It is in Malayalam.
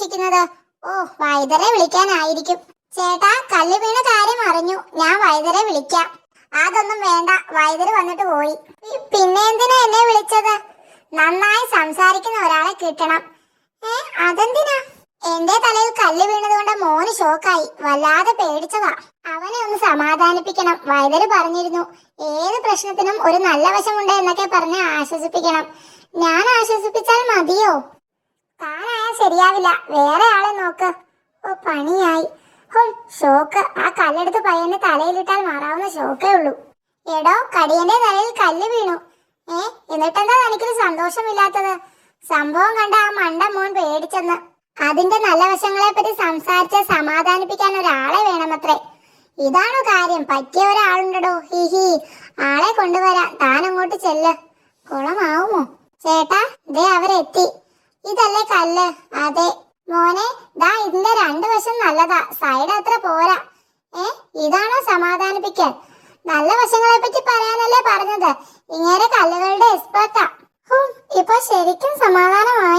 വന്നിരിക്കുന്നത്? ഓ, വൈദ്യരെ വിളിക്കാനായിരിക്കും. ചേട്ടാ, കല്ല് വീണ കാര്യം അറിഞ്ഞു. ഞാൻ വൈദ്യരെ വിളിക്കാം. അതൊന്നും വേണ്ട, വൈദ്യര് വന്നിട്ട് പോയി. പിന്നെ എന്തിനാ എന്നെ വിളിച്ചത്? നന്നായി സംസാരിക്കുന്ന ഒരാളെ കിട്ടണം. അതെന്തിനാ? എന്റെ തലയിൽ കല്ല് വീണതുകൊണ്ട് മോന് ഷോക്കായി, വല്ലാതെ പേടിച്ചതാ. അവനെ ഒന്ന് സമാധാനിപ്പിക്കണം. വൈദ്യര് പറഞ്ഞിരുന്നു, ഏത് പ്രശ്നത്തിനും ഒരു നല്ല വശമുണ്ട് എന്നൊക്കെ പറഞ്ഞ് ആശ്വസിപ്പിക്കണം. ഞാൻ ആശ്വസിപ്പിച്ചാൽ മതിയോ? താനായാൽ ശരിയാവില്ല, വേറെ ആളെ നോക്ക്. ഓ, പണിയായി. ഷോക്ക്. ആ കല്ലെടുത്ത് പയ്യന്റെ തലയിലിട്ടാൽ മാറാവുന്ന ഷോക്കേ ഉള്ളൂ. എടോ, കടിയന്റെ തലയിൽ കല്ല് വീണു. എന്നിട്ടെന്താ തനിക്കൊരു സന്തോഷമില്ലാത്തത്? സംഭവം കണ്ട ആ മണ്ട മോൻ പേടിച്ചെന്ന്. അതിന്റെ നല്ല വശങ്ങളെ പറ്റി സംസാരിച്ച് സമാധാനിപ്പിക്കാൻ ഒരാളെ വേണമത്രേ. ഇതാണോ കാര്യം? പറ്റിയ ഒരാളുണ്ടോ? ഹിഹി, ആളെ കൊണ്ടുവരാം. താൻ അങ്ങോട്ട് ചെല്ല്. കുളമാവുമോ? ചേട്ടാ, ദേ അവരെത്തി. ഇതല്ലേ കല്ല്? അതെ. മോനെ, ദാ ഇതിന്റെ 2 വശം നല്ലതാ, സൈഡ് അത്ര പോരാ. ഇതാണോ സമാധാനിപ്പിക്കൽ? നല്ല വശങ്ങളെ പറ്റി പറയാനല്ലേ പറഞ്ഞത്. ഇങ്ങനെ കല്ലുകളുടെ എക്സ്പെർട്ടാ. ഇപ്പൊ ശരിക്കും സമാധാനമായി.